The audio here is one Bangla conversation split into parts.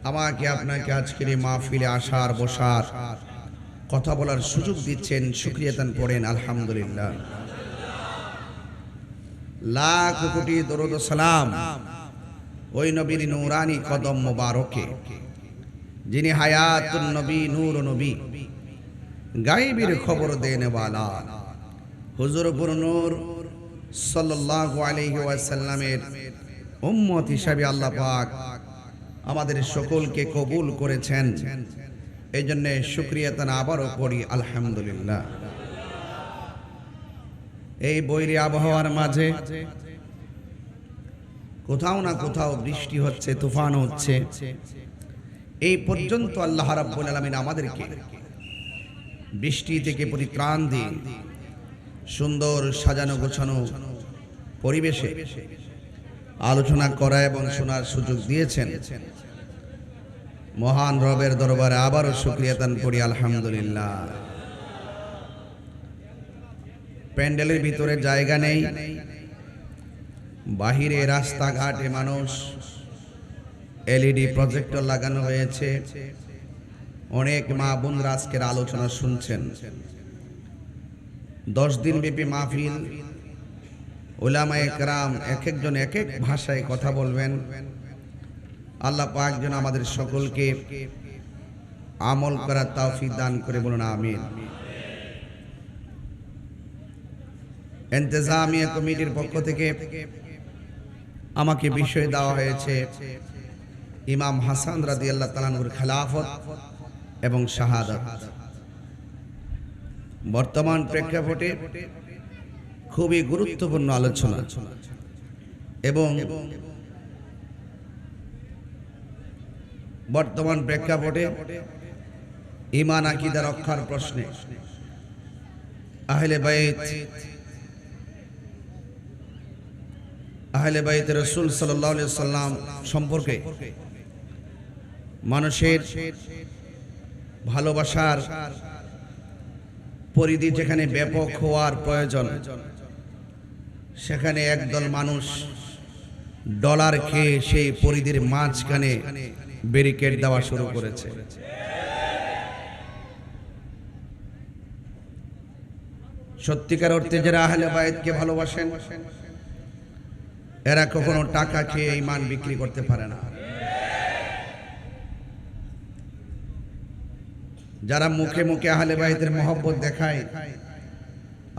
আমাকে আপনাকে আজকের এই মাহফিলে আসার বসার কথা বলার সুযোগ দিচ্ছেন, শুকরিয়াতান পড়েন আলহামদুলিল্লাহ। লাখ কোটি দরুদ ও সালাম ওই নবীর নূরানি কদম মোবারকে, যিনি হায়াতুন নবী, নূর নবী, গায়েবের খবর দেনে ওয়ালা হুজুর নূর সাল্লাল্লাহু আলাইহি ওয়াসাল্লামের উম্মত হিসাবে আল্লাহ পাক আমাদের সকলকে কবুল করেছেন। এই জন্য শুকরিয়াতান আবারও পড়ি আলহামদুলিল্লাহ। এই বৈরী আবহাওয়ার মাঝে কোথাও না কোথাও বৃষ্টি হচ্ছে, তুফান হচ্ছে। এই পর্যন্ত আল্লাহ রাব্বুল আলামিন আমাদেরকে বৃষ্টি থেকে পরিত্রাণ দিয়ে সুন্দর সাজানো গোছানো পরিবেশে আলোচনা করা এবং শোনার সুযোগ দিয়েছেন। মহান রবের দরবারে আবারও শুকরিয়াতান করি আলহামদুলিল্লাহ। প্যান্ডেলের ভিতরে জায়গা নেই, বাহিরে রাস্তাঘাটে মানুষ, এলইডি প্রজেক্টর লাগানো হয়েছে। অনেক মা বোনরা আজকের আলোচনা শুনছেন। 10 দিন ব্যাপী মাহফিল, উলামায়ে কেরাম এক একজন এক এক ভাষায় কথা বলবেন। আল্লাহ পাক যেন আমাদের সকলকে আমল করার তৌফিক দান করে, বলুন আমিন। ইন্তেজামিয়া কমিটির পক্ষ থেকে আমাকে বিষয় দেওয়া হয়েছে ইমাম হাসান রাদিয়াল্লাহু তাআলা আনহুর খেলাফত এবং শাহাদাত। বর্তমান প্রেক্ষাপটে খুবই গুরুত্বপূর্ণ আলোচনা এবং বর্তমান প্রেক্ষাপটে ঈমান আকীদা রক্ষার প্রশ্নে আহলে বাইত রাসূল সাল্লাল্লাহু আলাইহি সাল্লাম সম্পর্কে মানুষের ভালোবাসার পরিধি যেখানে ব্যাপক হওয়ার প্রয়োজন, সেখানে একদল মানুষ ডলার খেয়ে সেই পরিধির মাঝখানে ব্যারিকেড দেওয়া শুরু করেছে। সত্যিকার অর্থে যারা আহলে বাইতকে ভালোবাসেন, এরা কখনো টাকা খেয়ে ঈমান বিক্রি করতে পারে না। যারা মুখে মুখে আহলে বাইতের মহব্বত দেখায়,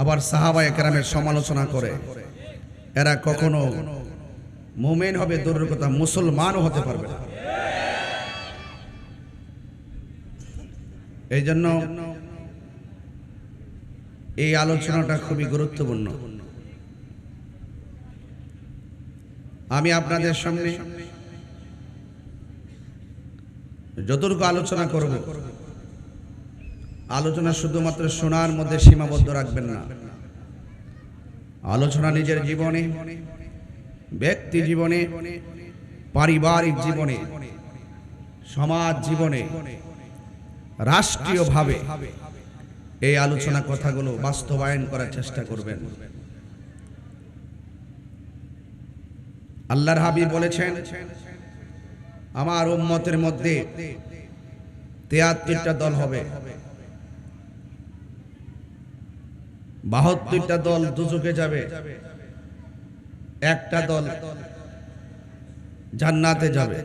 আবার সাহাবায়ে কেরামের সমালোচনা করে, এরা কখনো মুমিন হবে দূরের কথা, মুসলমানও হতে পারবে না। এই জন্য এই আলোচনাটা খুবই গুরুত্বপূর্ণ। আমি আপনাদের সামনে যতটুকু আলোচনা করব, আলোচনা শুধুমাত্র শোনার মধ্যে সীমাবদ্ধ রাখবেন না। আলোচনা নিজের জীবনে, ব্যক্তি জীবনে, পারিবারিক জীবনে, সমাজ জীবনে, রাষ্ট্রীয়ভাবে এই আলোচনা কথাগুলো বাস্তবায়ন করার চেষ্টা করবেন। আল্লাহর হাবিব বলেছেন, আমার উম্মতের মধ্যে 73টা দল হবে, 72টা দল দুজকে যাবে, একটা দল জান্নাতে যাবে।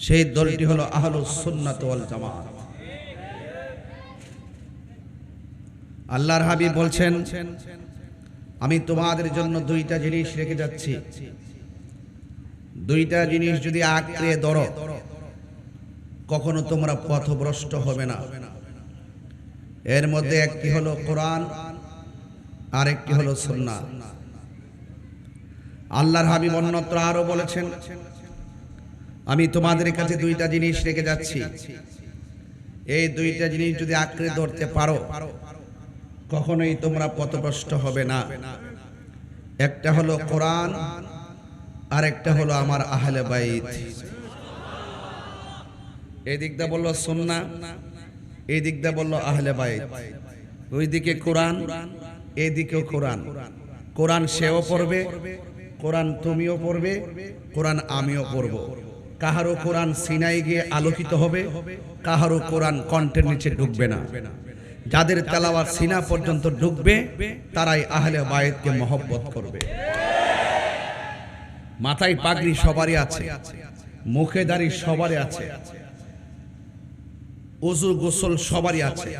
সেই দলটি হলো আহলুস সুন্নাত ওয়াল জামাত। আল্লাহর হাবিব বলছেন, আমি তোমাদের জন্য 2টা জিনিস রেখে যাচ্ছি। 2টা জিনিস যদি আঁকড়ে ধরো, কখনো তোমরা পথভ্রষ্ট হবে না। এর মধ্যে একটি হলো কোরআন, আর একটি হলো সুন্নাহ। আল্লাহর হাবিব অন্যত্র আরো বলেছেন, আমি তোমাদের কাছে 2টা জিনিস রেখে যাচ্ছি। এই 2টা জিনিস যদি আঁকড়ে ধরতে পারো, কখনোই তোমরা পথভ্রষ্ট হবে না। একটা হলো কোরআন, আর একটা হলো আমার আহলে বাইত। এই দিকটা বললো সুন্নাহ, এই দিকটা বললো আহলে বাইত। ওইদিকে কোরআন, এইদিকেও কোরআন। কোরআন সেও পড়বে, কোরআন তুমিও পড়বে, কোরআন আমিও পড়ব। কাহারও কোরআন সিনায় গিয়ে আলোকিত হবে, কাহারও কোরআন কণ্ঠের নিচে ঢুকবে না। যাদের তেলাওয়াত সিনা পর্যন্ত ঢুকবে তারাই আহলে বায়েতকে মহব্বত করবে। মাথায় পাগড়ি সবারই আছে, মুখে দাড়ি সবারই আছে, ওযু গোসল সবারই আছে,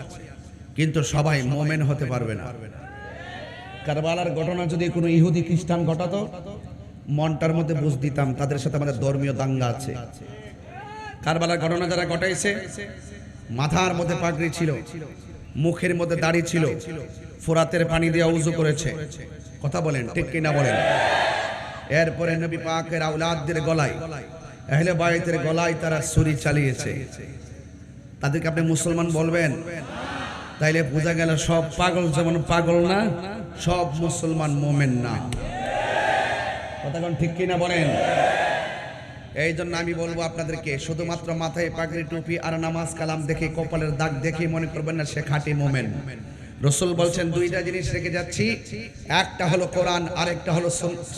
কিন্তু সবাই মুমিন হতে পারবে না। কারবালার ঘটনা যদি কোনো ইহুদি খ্রিস্টান ঘটাতো, মনটার মধ্যে বুঝ দিতাম তাদের সাথে আমাদের ধর্মীয় দাঙ্গা আছে। কারবালার ঘটনা যারা ঘটাইছে, মাথার মধ্যে পাগড়ি ছিল, মুখের মধ্যে দাড়ি ছিল, ফোরাতের পানি দিয়ে ওযু করেছে। কথা বলেন ঠিক কিনা বলেন? এরপরে নবী পাকের আওলাদদের গলায়, আহলে বায়তের গলায় তারা ছুরি চালিয়েছে। তাদেরকে আপনি মুসলমান বলবেন? তাইলে বোঝা গেল সব পাগল যেমন পাগল না, সব মুসলমান মুমিন না। কথা কোন ঠিক কিনা বলেন? এই জন্য আমি বলবো আপনাদেরকে, শুধুমাত্র মাথায় পাগড়ি টুপি আর নামাজ কালাম দেখে, কপালের দাগ দেখে মনে করবেন না সে খাঁটি মুমিন। রাসূল বলছেন দুইটা জিনিস রেখে যাচ্ছি, একটা হলো কোরআন আর একটা হলো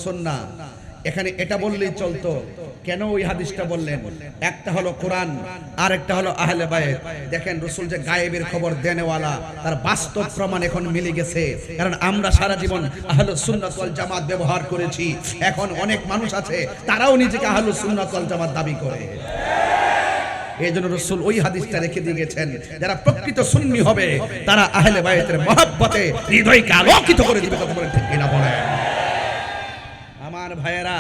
সুন্নাহ। এখানে এটা বললেই চলতো, কেন ওই হাদিসটা বললেন? একটা হলো কোরআন আর একটা হলো আহলে বায়েত। দেখেন রাসূল যে গায়েবের খবর দেনেওয়ালা, তার বাস্তব প্রমাণ এখন মিলে গেছে। কারণ আমরা সারা জীবন আহলুস সুন্নাত ওয়াল জামাত ব্যবহার করেছি, এখন অনেক মানুষ আছে তারাও নিজেকে আহলুস সুন্নাত ওয়াল জামাত দাবি করে। এই জন্য রাসূল ওই হাদিসটা রেখে দিয়ে গেছেন, যারা প্রকৃত সুন্নি হবে তারা আহলে বায়েতের মহব্বতে হৃদয়কে আলোকিত করে দিবে। কথা বলেন ঠিক কিনা বলেন? আমার ভাইয়েরা,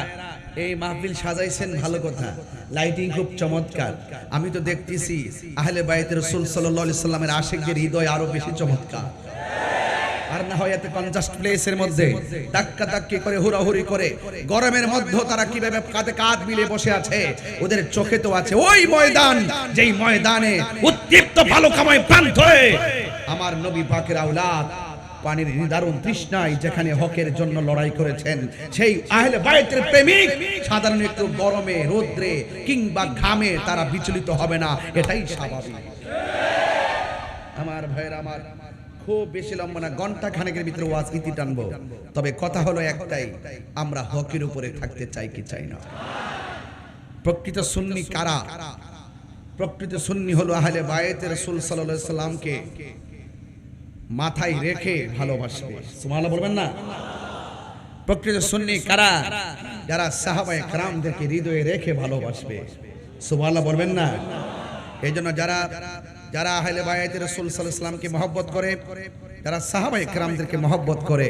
এই মাহফিল সাজাইছেন ভালো কথা, লাইটিং খুব চমৎকার। আমি তো দেখতেছি আহলে বায়েতের রাসূল সাল্লাল্লাহু আলাইহি সাল্লামের আশিকদের হৃদয় আরো বেশি চমৎকার। আর না হয় এত কনজাস্ট প্লেসের মধ্যে ধাক্কা ধাক্কি করে, হুড়াহুড়ি করে, গরমের মধ্যে তারা কিভাবে কাঁধে কাঁধ মিলে বসে আছে, ওদের চোখে তো আছে ওই ময়দান, যেই ময়দানে উত্তপ্ত ভালো কামাই প্রান্ত হয়ে আমার নবী পাকের আওলাদ পানির নিদারুণ তৃষ্ণায় যেখানে হকের জন্য লড়াই করেছেন, সেই আহলে বায়েতের প্রেমিক সাধারণ একটু গরমে, রোদ্রে কিংবা ঘামে তারা বিচলিত হবে না, এটাই স্বাভাবিক। আমার ভাইয়ের, আমার খুব বেশি লম্বা না, ঘন্টা খানেকের ভিতরে ওয়াজ ইতি টানবো। তবে কথা হলো একটাই, আমরা হকের উপরে থাকতে চাই কি চাই না? প্রকৃত সুন্নি কারা? প্রকৃত সুন্নি হলো আহলে বায়েতের রাসূল সাল্লাল্লাহু আলাইহি সাল্লামকে মাথায় রেখে ভালোবাসবে। সুবহানাল্লাহ বলবেন না? প্রকৃত সুন্নি কারা? যারা সাহাবায়ে কেরামদেরকে হৃদয়ে রেখে ভালোবাসবে। সুবহানাল্লাহ বলবেন না? এই জন্য যারা আহলে বায়েতের রাসূল সাল্লাল্লাহু আলাইহি সাল্লামকে মহব্বত করে, যারা সাহাবায়ে কেরামদেরকে মহব্বত করে,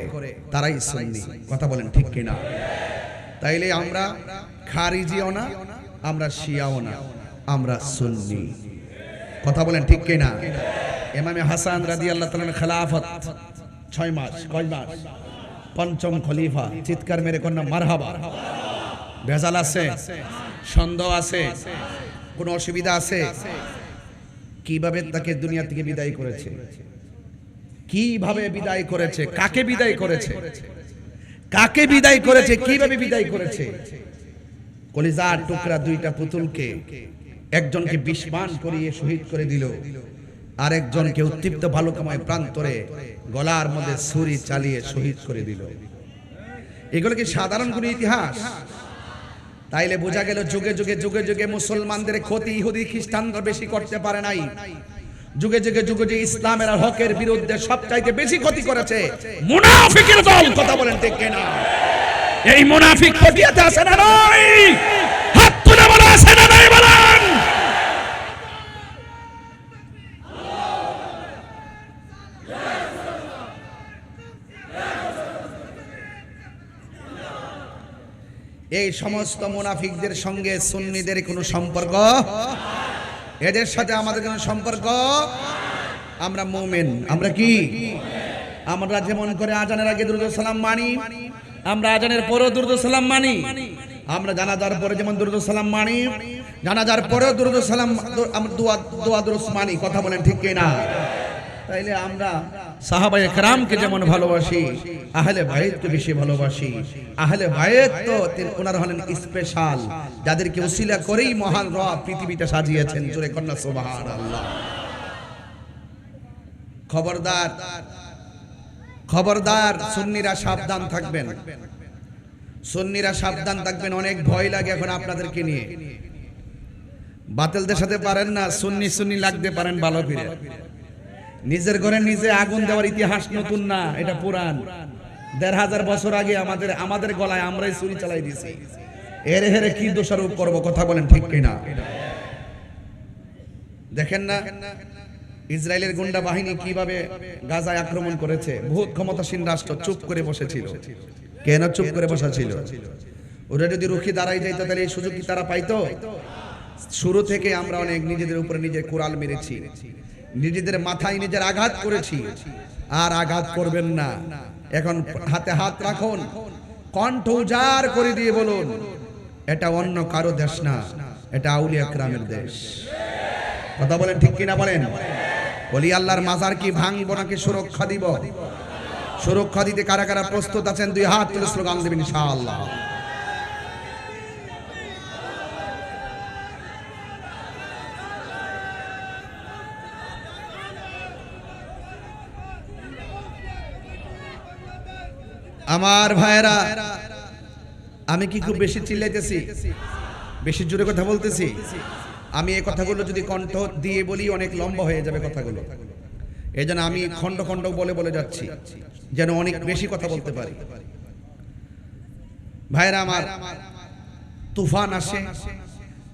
তারাই সুন্নি। কথা বলেন ঠিক কিনা? তাইলে আমরা খারিজিও না, আমরা শিয়াও না, আমরা সুন্নি। কথা বলেন ঠিক কিনা? ইমামে হাসান রাদিয়াল্লাহু তাআলার খেলাফত 6 মাস, কয় মাস? পঞ্চম খলিফা। চিৎকার মেরে কন্যা মারহাবা। ভেজাল আছে? সন্দেহ আছে? কোনো অসুবিধা আছে? কিভাবে তাকে দুনিয়া থেকে বিদায় করেছে, কিভাবে বিদায় করেছে, কাকে বিদায় করেছে, কাকে বিদায় করেছে, কিভাবে বিদায় করেছে? কলিজার টুকরা দুইটা পুতুলকে একজনকে বিস্মান করিয়ে শহীদ করে দিল, আরেকজনকে উত্তপ্ত ভালুকাময় প্রান্তরে গলার মধ্যে ছুরি চালিয়ে শহীদ করে দিল। এগুলো কি সাধারণ কোনো ইতিহাস? তাইলে বোঝা গেল যুগে যুগে যুগে যুগে মুসলমানদের ক্ষতি ইহুদি খ্রিস্টানরা বেশি করতে পারে নাই। যুগে যুগে যুগে যে ইসলামের আর হকের বিরুদ্ধে সবচাইতে বেশি ক্ষতি করেছে মুনাফিকের দল। কথা বলেন ঠিক কিনা? এই মুনাফিক পটিয়াতে আছে না নাই? হাত তুলে বলা আছে না নাই বলেন? এই সমস্ত মুনাফিকদের সঙ্গে সুন্নিদের কোনো সম্পর্ক, এদের সাথে আমাদের কোনো সম্পর্ক। আমরা মুমিন। আমরা কি? আমরা যেমন করে আজানের আগে দুরূদ সালাম মানি, আমরা আজানের পরেও দুরূদ সালাম মানি, আমরা জানাজার পরে যেমন দুরূদ সালাম মানি, জানাজার পরেও দুরূদ সালাম, আমরা দোয়া দুরূদ মানি। কথা বলেন ঠিক কিনা? তাইলে আমরা সাহাবায়ে কেরামকে যেমন ভালোবাসি, আহলে বায়েতকে বেশি ভালোবাসি। আহলে বায়েত তো ওনারা হলেন স্পেশাল, যাদেরকে উসিলা করেই মহান রব পৃথিবীটা সাজিয়েছেন। জোরে কন্যা সুবহানাল্লাহ। খবরদার, খবরদার, সুন্নিরা সাবধান থাকবেন, সুন্নিরা সাবধান থাকবেন। অনেক ভয় লাগে এখন আপনাদেরকে নিয়ে। বাতিলদের সাথে পারেন না, সুন্নি সুন্নি লাগতে পারেন ভালো করে। নিজের ঘরে নিজে আগুন দেওয়ার ইতিহাস নতুন না, এটা পুরান। ১৫০০ বছর আগে আমাদের গলায় আমরাই ছুরি চালাই দিছি। এর হেরে কি দোষারোপ করবো? কথা বলেন ঠিক কিনা? দেখেন না ইসরায়েলের গুন্ডা বাহিনী কিভাবে গাজায় আক্রমণ করেছে। বহুত ক্ষমতাসীন রাষ্ট্র চুপ করে বসেছিল। কেন চুপ করে বসেছিল? ওরা যদি রুখে দাঁড়াই যাইত তাহলে এই সুযোগ কি তারা পাইতো? শুরু থেকে আমরা অনেক নিজেদের উপরে নিজের কুড়াল মেরেছি, নিজেদের মাথায় নিজের আঘাত করেছি। আর আঘাত করবেন না। এখন হাতে হাত রাখুন, কণ্ঠ উজাড় করে দিয়ে বলুন, এটা অন্য কারো দেশ না, এটা আউলিয়া কেরামের দেশ। কথা বলেন ঠিক কিনা বলেন? বলি আল্লাহর মাজার কি ভাঙবো নাকি সুরক্ষা দিব? সুরক্ষা দিতে কারা কারা প্রস্তুত আছেন? দুই হাত তুলে স্লোগান দেবেন ইনশাআল্লাহ। আমার ভাইরা, আমি কি খুব বেশি চিল্লাইতেছি? বেশি জোরে কথা বলতেছি? আমি এই কথাগুলো যদি কণ্ঠ দিয়ে বলি অনেক লম্বা হয়ে যাবে কথাগুলো। এই জন্য আমি খণ্ড খণ্ড বলে বলে যাচ্ছি, যেন অনেক বেশি কথা বলতে পারি। ভাইরা আমার, তুফান আসে,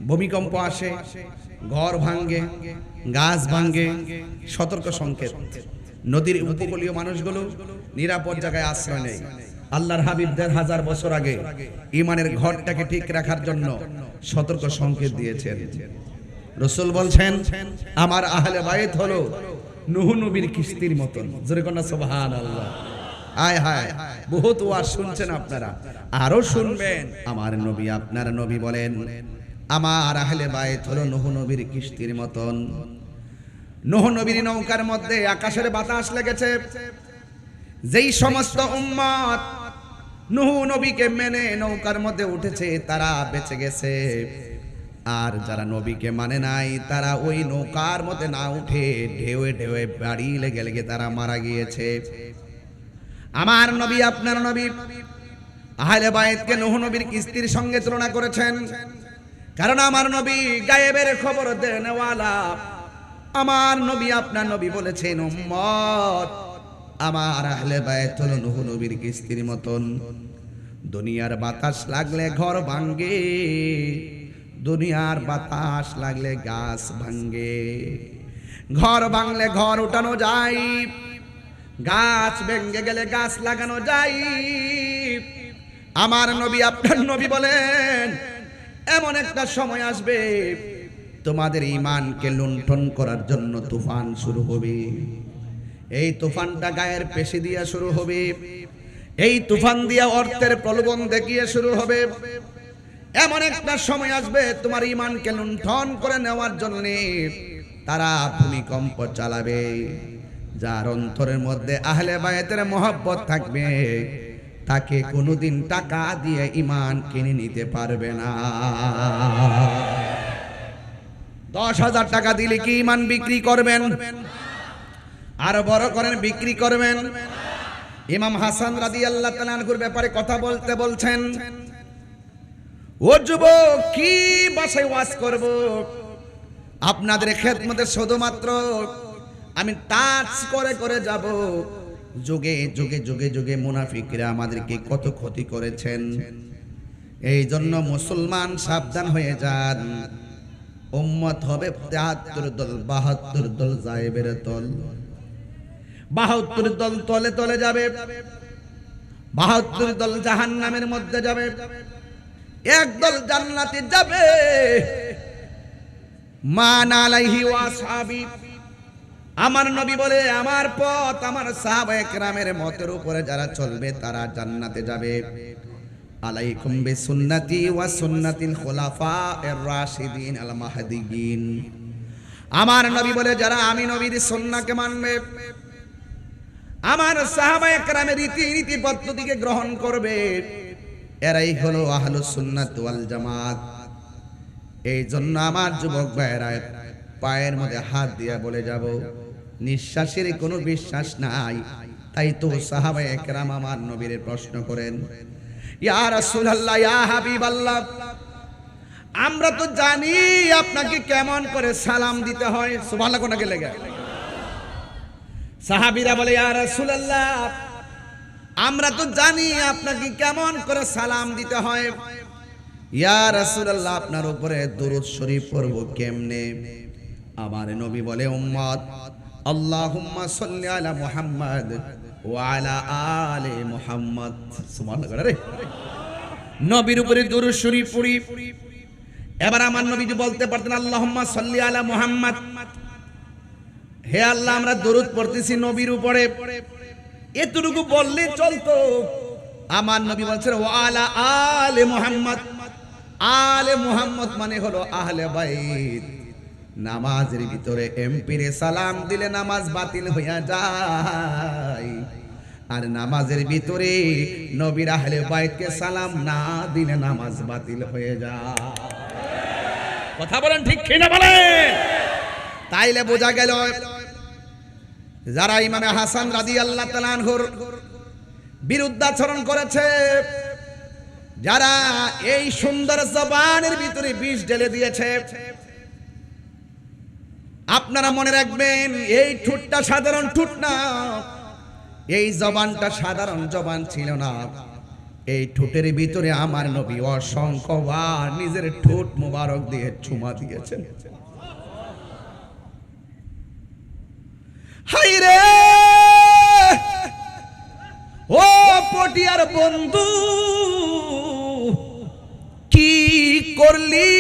ভূমিকম্প আসে, ঘর ভাঙ্গে, গাছ ভাঙ্গে, সতর্ক সংকেত। নদীর উপকূলীয় মানুষগুলো নিরাপদ জায়গায় আশ্রয় নেয়। আল্লাহর হাবিব ১৫০০ বছর আগে ইমানের ঘরটাকে ঠিক রাখার জন্য সতর্ক সংকেত দিয়েছেন। রাসূল বলছেন, আমার আহলে বাইত হলো নূহ নবীর কিস্তির মতন। জোরে কন্যা সুবহানাল্লাহ। আয় হায়, বহুত ওয়াজ শুনছেন আপনারা, আরো শুনবেন। আমার নবী, আপনার নবী বলেন, আমার আহলে বাইত হলো নূহ নবীর কিস্তির মতন। নূহ নবীর নৌকার মধ্যে আকাশের বাতাস লেগেছে। যেই সমস্ত উম্মত নূহ নবীকে মেনে নৌকার মধ্যে উঠেছে তারা বেঁচে গেছে, আর যারা নবীকে মানে নাই তারা ওই নৌকার মধ্যে না উঠে ঢেউয়ে ঢেউয়ে বাড়ি লেগে লেগে তারা মারা গিয়েছে। আমার নবী, আপনার নবী আহলে বাইতকে নূহ নবীর কিস্তির সঙ্গে তুলনা করেছেন, কারণ আমার নবী গায়েবের খবর দেনেওয়ালা। আমার নবী, আপনার নবী বলেছেন, উম্মত আমার আহলে বাইত হলো নূহ নবীর কিস্তির মতন। দুনিয়ার বাতাস লাগলে ঘর ভাঙ্গে, দুনিয়ার বাতাস লাগলে গাছ ভাঙ্গে। ঘর ভাঙলে ঘর উঠানো যায়, গাছ ভেঙে গেলে গাছ লাগানো যায়। আমার নবী, আপনার নবী বলেন, এমন একটা সময় আসবে তোমাদের ঈমানকে লুণ্ঠন করার জন্য তুফান শুরু হবে। এই তুফানটা গায়ের পেশি দিয়ে শুরু হবে। এই তুফান দিয়া অর্থের প্রলোভন দেখিয়ে শুরু হবে। এমন একটা সময় আসবে তোমার ঈমানকে লুণ্ঠন করে নেওয়ার জন্য তারা ভূমিকম্প চালাবে। যার অন্তরের মধ্যে আহলে বাইতের মহব্বত থাকবে তাকে কোনোদিন টাকা দিয়ে ঈমান কিনে নিতে পারবে না। ১০,০০০ টাকা দিলে কি ঈমান বিক্রি করবেন? আরো বড় করেন, বিক্রি করবেন। ইমাম হাসান রাদিয়াল্লাহু তাআলা আনহুর ব্যাপারে কথা বলতে বলছেন, ও যুবক, কি ভাষায় ওয়াজ করব? আপনাদের খেদমতে শুধুমাত্র আমি টাচ করে করে যাব। যুগে যুগে যুগে যুগে মুনাফিকরা আমাদেরকে কত ক্ষতি করেছেন। এই জন্য মুসলমান সাবধান হয়ে যান। উম্মত হবে ৭৩ দল, ৭২ দল যায়েবের দল। ৭২ দল তলে তলে যাবে, ৭২ দল জাহান্নামের মধ্যে যাবে, একদল জান্নাতে যাবে। মান আলাইহি ওয়া আসহাবি, আমার নবী বলে, আমার পথ, আমার সাহাবায়ে কেরামের মতের উপরে যারা চলবে তারা জান্নাতে যাবে। আলাইকুম বিসুন্নতি ওয়া সুন্নাতিল খুলাফায়ে রাশিদিন আল মাহদিয়িন। আমার নবী বলে, যারা আমি নবীর সুন্নাহকে মানবে, আমার সাহাবায়ে কেরামের রীতি পদ্ধতিকে গ্রহণ করবে, এরাই হলো আহলুস সুন্নাত ওয়াল জামাত। এই জন্য আমার যুবক ভাইরা পায়ের মধ্যে হাত দিয়ে বলে যাব, নিঃশ্বাসের কোনো বিশ্বাস নাই। তাই তো সাহাবায়ে কেরাম আমার নবীর প্রশ্ন করেন, ইয়া রাসূলুল্লাহ, ইয়া হাবিবাল্লাহ, আমরা তো জানি আপনাকে কেমন করে সালাম দিতে হয়। সুবহানাল্লাহ কোনাকে লেগে সাহাবীরা বলে ইয়া রাসূলুল্লাহ, আমরা তো জানি আপনাকে কেমন করে সালাম দিতে হয়। ইয়া রাসূলুল্লাহ, আপনার উপরে দরুদ শরীফ পড়ব কেমনে? আমার নবী বলে, উম্মত, আল্লাহুম্মা সাল্লি আলা মুহাম্মাদ ওয়া আলা আলি মুহাম্মাদ। সুবহানাল্লাহ রে, নবীর উপরে দরুদ শরীফ পড়ি। এবার আমার নবী যে বলতে পারতেন আল্লাহুম্মা সাল্লি আলা মুহাম্মাদ, হে আল্লাহ আমরা দরুদ পড়তেছি নবীর উপরে, এতটুকু বললে চলতো। আমার নবী বলছেন ওয়া আলা আলে মুহাম্মদ। আলে মুহাম্মদ মানে হলো আহলে বাইত। নামাজের ভিতরে এমপিরে সালাম দিলে নামাজ বাতিল হইয়া যায়, আর নামাজের ভিতরে নবীর আহলে বাইতকে সালাম না দিলে নামাজ বাতিল হয়ে যায়। কথা বলেন ঠিক কি না বলেন? তাইলে বোঝা গেল যারা ইমামে হাসান রাদিয়াল্লাহু তাআলা আনহুর বিরুদ্ধাচরণ করেছে, যারা এই সুন্দর জবানের ভিতরে বিষ ঢেলে দিয়েছে, আপনারা মনে রাখবেন এই ঠোঁটটা সাধারণ ঠোঁট না, এই জবানটা সাধারণ জবান ছিল না। এই ঠোঁটের ভিতরে আমার নবী অসংখ্যবার নিজের ঠোঁট মোবারক দিয়ে চুমা দিয়েছেন। হায়রে ও পটিয়ার বন্ধু, কি করলি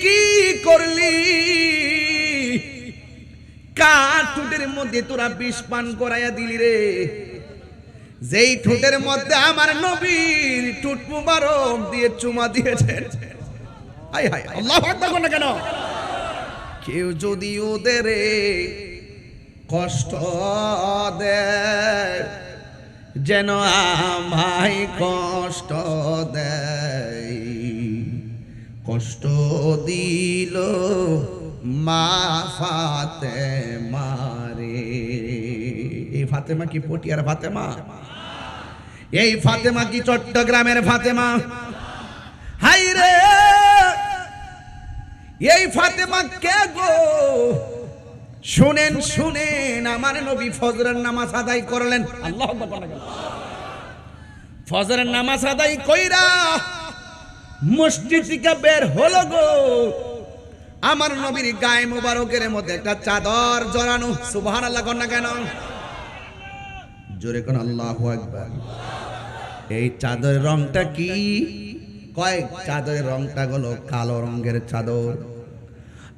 কি করলি? কার ঠোঁটের মধ্যে তোরা বিষ পান করাইয়া দিলি রে? যেই ঠোঁটের মধ্যে আমার নবীর ঠোঁট মুবারক দিয়ে চুমা দিয়েছেন। হায় হায়, আল্লাহু আকবার না কেন? কেউ যদি ওদের কষ্ট দেয়, যেন আমায় কষ্ট দেয়, কষ্ট দিল মা ফাতেমা রে। এই ফাতেমা কি পটিয়ার ফাতেমা? এই ফাতেমা কি চট্টগ্রামের ফাতেমা? হায় রে, এই ফাতেমা কে গো? শুনেন শুনেন, আমার নবী ফজরের নামাজ আদায় করলেন। আল্লাহু আকবার। ফজরের নামাজ আদায় কইরা মসজিদ থেকে বের হলো গো, আমার নবীর গায়ে মোবারকের মধ্যে একটা চাদর জড়ানো। সুবহানাল্লাহ কোন না কেন? জোরে কোন আল্লাহু আকবার। এই চাদরের রংটা কি? কয় চাদরের রংটা হলো কালো রঙের চাদর।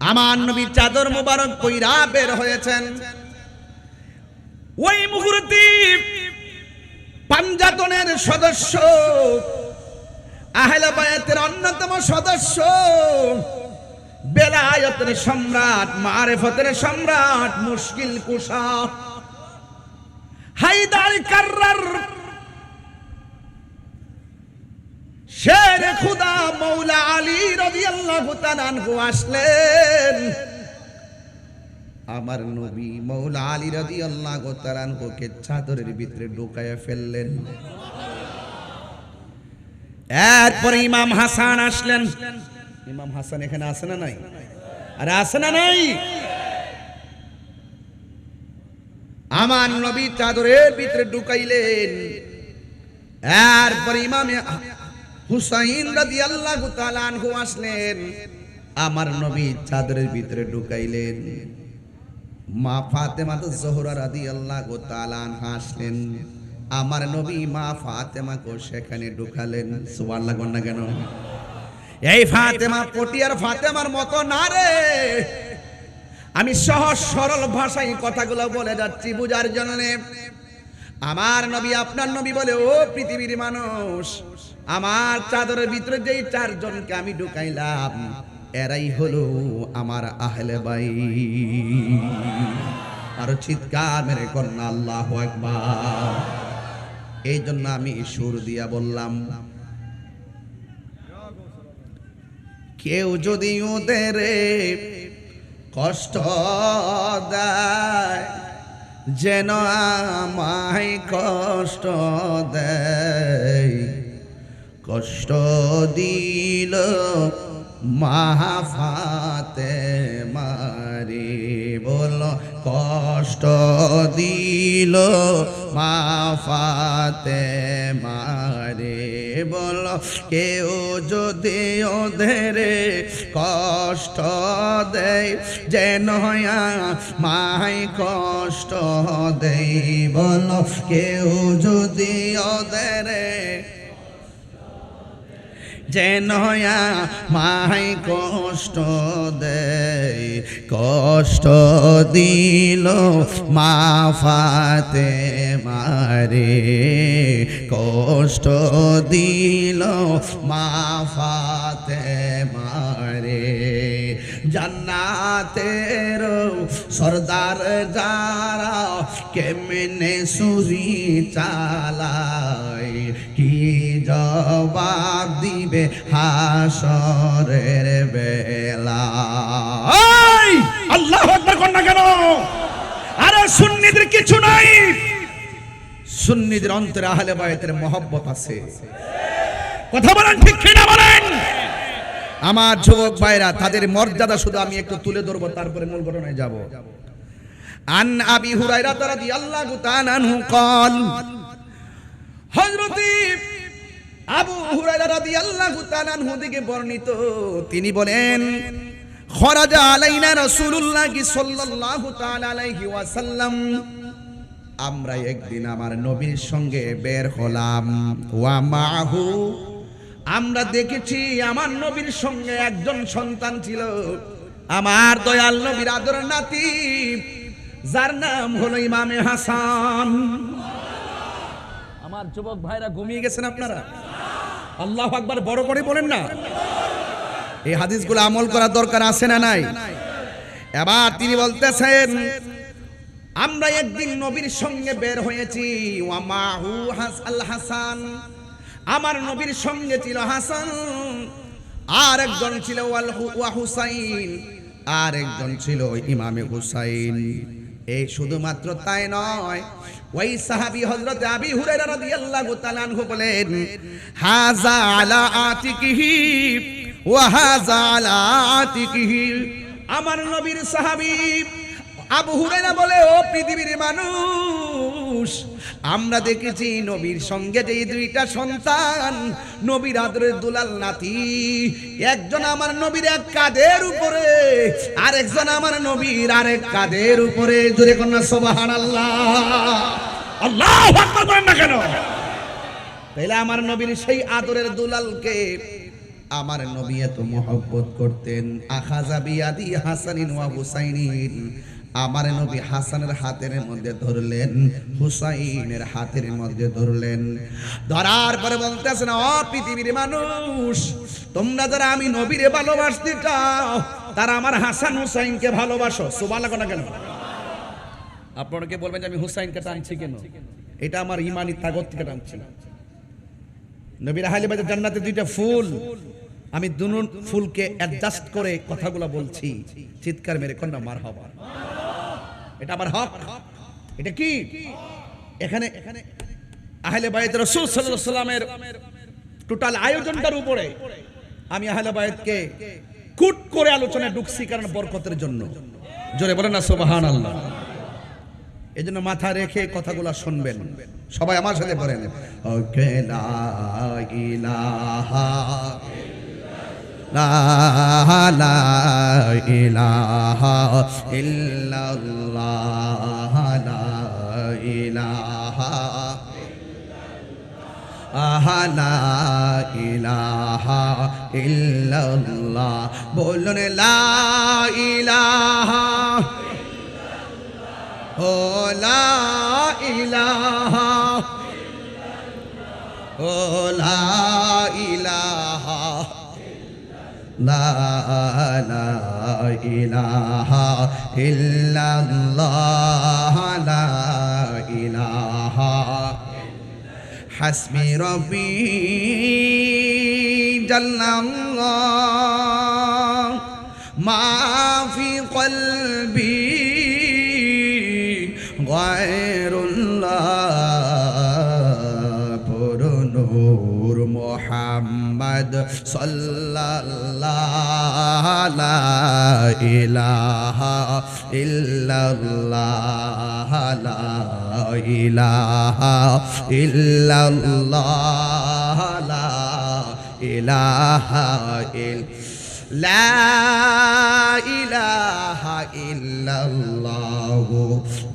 আমার নবী চাদর মোবারক কইরা বের হয়েছেন। ওই মুহূর্তে পাঞ্জাতনের সদস্য, আহলে বায়াতের অন্যতম সদস্য, বেলায়েতের সম্রাট, মারিফতের সম্রাট, মুশকিল কুশা হায়দার কাররার শের খুদা মৌলা আলী রাদিয়াল্লাহু তাআলা আনহু আসলেন। আমার নবী মৌলা আলী রাদিয়াল্লাহু তাআলা আনহুকে চাদরের ভিতরে ঢুকায়া ফেললেন। এরপরে ইমাম হাসান আসলেন। ইমাম হাসান এখানে আছে না নাই? আরে আছে না নাই? আমার নবী চাদরের ভিতরে ঢুকাইলেন। এরপরে ইমাম হুসাইন রাদিয়াল্লাহু তাআলা আনহু আসলেন। আমার নবী চাদরের ভিতরে ঢুকাইলেন। মা ফাতেমা জোহরা রাদিয়াল্লাহু তাআলা আনহা আসলেন। আমার নবী মা ফাতেমাকে সেখানে ঢুকালেন। সুবহানাল্লাহ কোন না কেন? এই ফাতেমা পটিয়ার ফাতেমার মতো না রে। আমি সহজ সরল ভাষায় কথাগুলো বলে যাচ্ছি বুঝার জন্য। আমার নবী আপনার নবী বলে, ও পৃথিবীর মানুষ, আমার চাদরের ভিতরে যেই চারজনকে আমি ঢুকাইলাম, এরাই হলো আমার আহলে বাইত। আর চিৎকার মেরে কন্যা আল্লাহু আকবার। এই জন্য আমি সুর দিয়া বললাম, কেউ যদি ওদের কষ্ট দেয়, যেন আমায় কষ্ট দেয়, কষ্ট দিল মা ফাতেমারে বলো কষ্ট দিল মা ফাতেমারে বলো কেউ যদি ওদের কষ্ট দেয় যেন মাই কষ্ট দেই বলো কেউ যদি ওদের যেন মাই কষ্ট দেয় কষ্ট দিল মা ফাতেমারে কষ্ট দিল মা ফাতেমারে জান্নাতের সরদার যারা কেমনে সুরি চালায় কি জবাব দিবে হাসরের বেলা আল্লাহু আকবার কোন না কেন? আরে সুন্নিদের কিছু নাই, সুন্নিদের অন্তরে আহলে বায়তের মহব্বত আছে। কথা বলেন ঠিক কিনা বলেন? আমার যুবক ভাইরা তাদের মর্যাদা শুধু আমি একটু তুলে ধরবো, তারপরে মূল ঘটনায় যাব। আন আবি হুরায়রা রাদিয়াল্লাহু তাআলা আনহু قال হযরত আবু হুরায়রা রাদিয়াল্লাহু তাআলা আনহু থেকে বর্ণিত, তিনি বলেন খরাজা আলাইনা রাসূলুল্লাহ সাল্লাল্লাহু তাআলা আলাইহি ওয়াসাল্লাম, আমরা একদিন আমার নবীর সঙ্গে বের হলাম। ওয়া মাহু, আমরা দেখেছি আমার নবীর সঙ্গে একজন সন্তান ছিল, আমার দয়াল নবীর আদরের নাতি, যার নাম হলো ইমামে হাসান। আমার যুবক ভাইরা ঘুমিয়ে গেছেন আপনারা? আল্লাহু আকবার বড় করে বলেন না। এই হাদিসগুলো আমল করার দরকার আছে না নাই? এবার তিনি বলতেছেন আমরা একদিন নবীর সঙ্গে বের হয়েছি। ওয়া মাহু আল হাসান, আমার নবীর সঙ্গে ছিল হাসান, আর একজন ছিল ওয়া হুসাইন, আর একজন ছিল ইমামে হুসাইন। এই শুধুমাত্র তাই নয়, ওই সাহাবী হযরত আবী হুরায়রা রাদিয়াল্লাহু তাআলা আনহু বলেন হাযা আলা আতিকিহি ওয়া হাযা আলা আতিকিহি, আমার নবীর সাহাবী আবু হুরায়রা বলে, ও পৃথিবীর মানুষ, আমরা দেখেছি নবীর সঙ্গে যে দুইটা সন্তান, নবীর আদরের দুলাল নাতি, একজন আমার নবীর এক কাঁধের উপরে, আর একজন আমার নবীর আরেক কাঁধের উপরে। জোরে কন্যা সুবহানাল্লাহ। আল্লাহু আকবার বলেন না কেন? তাইলে আমার নবীর সেই আদরের দুলালকে আমার নবী এত মহব্বত করতেন। আখাযা বিয়াদি হাসানিন ওয়া হুসাইনিন, আমার নবী হাসানের হাতের মধ্যে ধরলেন, হুসাইনের হাতের মধ্যে ধরলেন। ধরার পরে বলতেছেন, ও পৃথিবীর মানুষ, তোমরা যারা আমি নবীরে ভালোবাসতে চাও তারা আমার হাসান হুসাইনকে ভালোবাসো। সুবহানাল্লাহ না কেন? আপনারা কে বলবেন যে আমি হুসাইনকে টানছি কেন? এটা আমার ঈমানি তাগত থেকে টানছি। নবীর আহলে বাইতের জান্নাতে দুইটা ফুল, আমি দুনো ফুলকে অ্যাডজাস্ট করে কথাগুলো বলছি। চিৎকার মেরে কন্যা মারহাবা। এটা আমার হক। এটা কি? এখানে আহলে বাইত রাসূল সাল্লাল্লাহু আলাইহি সাল্লামের টোটাল আয়োজনটার উপরে আমি আহলে বাইতকে কুট করে আলোচনায় ঢুকছি, কারণ বরকতের জন্য। জোরে বলেন না সুবহানাল্লাহ। এজন্য মাথা রেখে কথাগুলো শুনবেন। সবাই আমার সাথে পড়েন, লা ইলাহা লা ইলাহা ইল্লাল্লাহ, লা ইলাহা লা ইলাহা ইল্লাল্লাহ। বলুন লা ইলাহা, ও লা ইলাহা, ও লা ইলাহা, লা ইলাহা ইল্লাল্লাহ, লা ইলাহা। হাসবি রব্বি জাল্লাল্লাহ মা ফি কলবি গায়রুল্লাহ। পুরো নূর মুহাম্মদ সাল্লাল্লাহু লা ইলাহা ইল্লাল্লাহ লা ইলাহা ইল্লাল্লাহ লা ইলাহা লা ইলাহা ইল্লাল্লাহু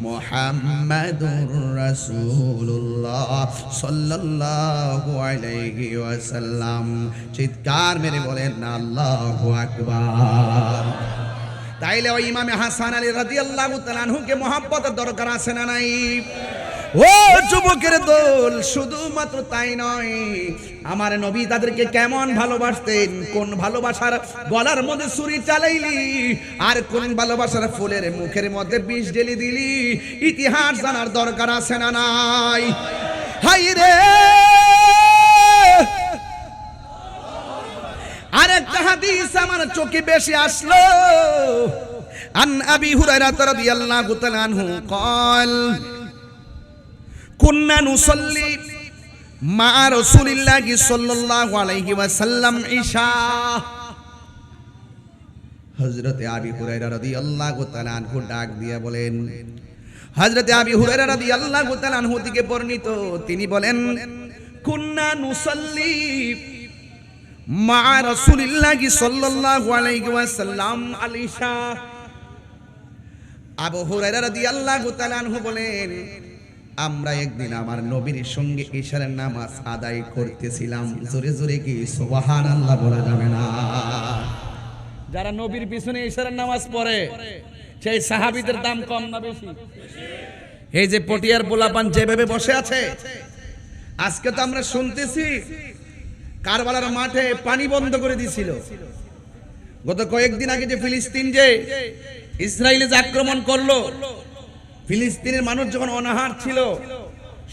মুহাম্মাদুর রাসূলুল্লাহ সাল্লাল্লাহু আলাইহি ওয়াসাল্লাম। চিৎকার মেরে বলেন না আল্লাহু আকবার। তাইলে ওই ইমামে হাসান আলী রাদিয়াল্লাহু তাআলা আনহুকে মহব্বতের দরকার আছে না নাই? ও যুবকের দল, শুধুমাত্র তাই নয়, আমার নবী তাদেরকে কেমন ভালোবাসতেন, কোন ভালোবাসার গলার মধ্যে ছুরি চালাইলি আর কোন ভালোবাসার ফুলের মুখের মধ্যে বিষ ঢেলে দিলি, ইতিহাস জানার দরকার আছে না নাই? হাই রে, আরেকটা হাদিস আমার চোখে বেশি আসলো। আন আবি হুরায়রা রাদিয়াল্লাহু তাআলা আনহু قال কুন্না নুসাল্লি মা রাসূলিল্লাহি সাল্লাল্লাহু আলাইহি ওয়াসাল্লাম ইশা। হযরতে আবি হুরায়রা রাদিয়াল্লাহু তাআলা আনহু ডাক দিয়ে বলেন, হযরতে আবি হুরায়রা রাদিয়াল্লাহু তাআলা আনহু থেকে বর্ণিত, তিনি বলেন কুন্না নুসাল্লি মা রাসূলিল্লাহি সাল্লাল্লাহু আলাইহি ওয়াসাল্লাম আল ইশা। আবু হুরায়রা রাদিয়াল্লাহু তাআলা আনহু বলেন, আমরা একদিন আমার নবীর সঙ্গে ইশার নামাজ আদায় করতেছিলাম। জোরে জোরে কি সুবহানাল্লাহ বলা যাবে না? যারা নবীর পিছনে ইশারার নামাজ পড়ে সেই সাহাবীদের দাম কম না বেশি? এই যে পটিয়ার পোলাপান যেভাবে বসে আছে, আজকে তো আমরা শুনতেছি কারবালার মাঠে পানি বন্ধ করে দিয়েছিল। গত কয়েকদিন আগে যে ফিলিস্তিন যে ইসরায়েলে যে আক্রমণ করলো, ফিলিস্তিনের মানুষ যখন অনাহার ছিল,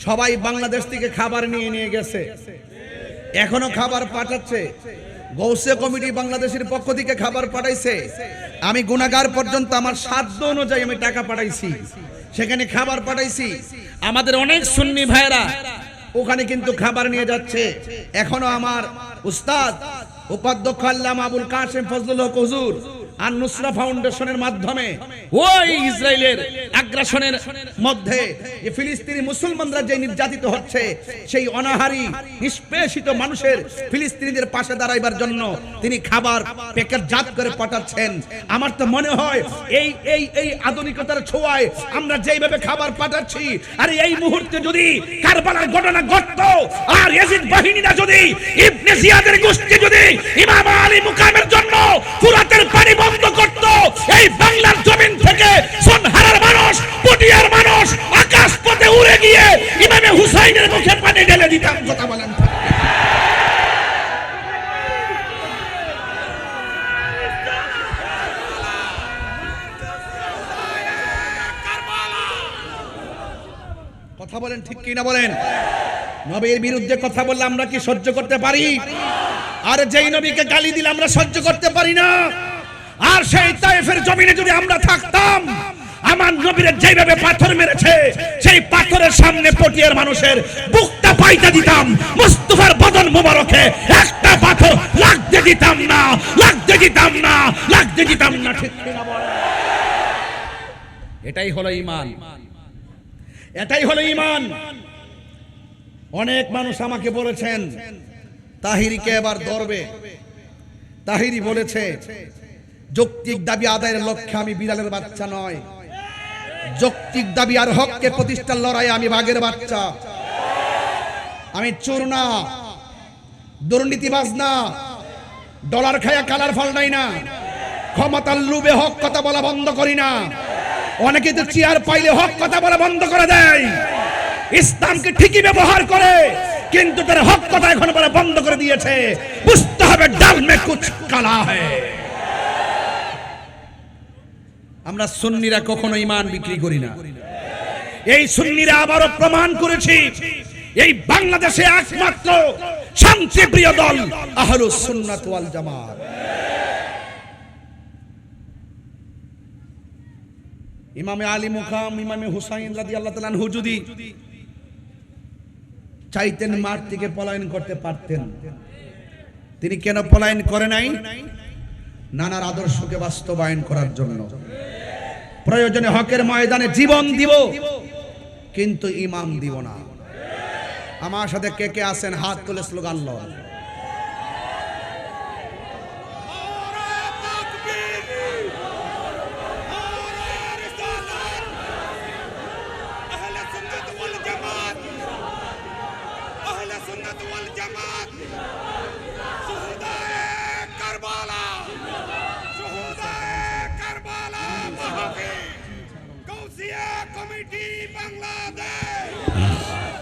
সবাই বাংলাদেশ থেকে খাবার নিয়ে নিয়ে গেছে, এখনো খাবার পাঠাচ্ছে। গৌসে কমিটি বাংলাদেশের পক্ষ থেকে খাবার পাঠাইছে। আমি গুনাহগার পর্যন্ত আমার সাধ্য অনুযায়ী আমি টাকা পাঠাইছি, সেখানে খাবার পাঠাইছি। আমাদের অনেক সুন্নি ভাইরা ওখানে কিন্তু খাবার নিয়ে যাচ্ছে। এখনো আমার উস্তাদ উপাধ্যক্ষ আল্লামা আবুল কাসেম ফজলুল হক হুজুর আর নুসরা ফাউন্ডেশনের মাধ্যমে ওই ইসরায়েলের আগ্রাসনের মধ্যে যে ফিলিস্তিনি মুসলমানরা যে নির্যাতিত হচ্ছে, সেই অনাহারী নিষ্পেষিত মানুষের ফিলিস্তিনিদের পাশে দাঁড়াইবার জন্য তিনি খাবার প্যাকেটজাত করে পাঠাচ্ছেন। আমার তো মনে হয় এই এই এই আধুনিকতার ছোঁয়ায় আমরা যেইভাবে খাবার পাঠাচ্ছি, আর এই মুহূর্তে যদি কারবালার ঘটনা ঘটতো আর ইয়াজিদ বাহিনীরা যদি ইবনে জিয়াদের গোষ্ঠী যদি ইমাম আলী মুকামের জন্য ফুরাতের পানি বন্ধ করত, এই বাংলার জমিন থেকে সোনহারার মানুষ, পটিয়ার মানুষ আকাশ পথে উড়ে গিয়ে ইমামে হুসাইনের মুখে পানি ঢেলে দিতাম। কথা বলেন কথা বলেন ঠিক কি না বলেন? নবীর বিরুদ্ধে কথা বললে আমরা কি সহ্য করতে পারি? আর যেই নবীকে গালি দিলে আমরা সহ্য করতে পারি না। আর সেই তায়েফের জমিনে যদি আমরা থাকতাম, আমার নবীর যেইভাবে পাথর মেরেছে, সেই পাথরের সামনে পটিয়ার মানুষের বুকটা পাইতে দিতাম। মুস্তাফার বদন মোবারকে একটা পাথর লাগতে দিতাম না, লাগতে দিতাম না, লাগতে দিতাম না। ঠিক কি না বলেন? এটাই হলো ঈমান। এটাই হলো ঈমান। অনেক মানুষ আমাকে বলেছেন তাহিরিকে এবার ধরবে। তাহিরি বলেছে যৌক্তিক দাবি আদায়ের লক্ষ্যে আমি বিড়ালের বাচ্চা নয়, যৌক্তিক দাবি আর হককে প্রতিষ্ঠার লড়াইয়ে আমি বাঘের বাচ্চা। আমি চোর না, দুর্নীতিবাজ না, ডলার খায়া কালার ফাল্টাই না, ক্ষমতার লোভে হক কথা বলা বন্ধ করি না। অনেকে তো চেয়ার পাইলে হক কথা বলা বন্ধ করে দেয়, ইসলামকে ঠিকই ব্যবহার করে, কিন্তু তার হক কথা এখন বলা বন্ধ করে দিয়েছে। বুঝতে হবে ডাল মে কুছ কালা হ্যায়। আমরা সুন্নিরা কখনো ঈমান বিক্রি করি না। এই সুন্নিরা আবারও প্রমাণ করেছি, এই বাংলাদেশে একমাত্র শান্তিপ্রিয় দল আহলুস সুন্নাত ওয়াল জামাত। ইমামে আলী মুকাম, ইমামে হুসাইন রাদিয়াল্লাহু তাআলা আনহু যদি চাইতেন মাঠ থেকে পলায়ন করতে পারতেন, তিনি কেন পলায়ন করে নাই? নানার আদর্শকে বাস্তবায়ন করার জন্য। প্রয়োজনে হকের ময়দানে জীবন দিব, কিন্তু ইমাম দিব না। আমার সাথে কে কে আছেন হাত তুলে স্লোগান লন।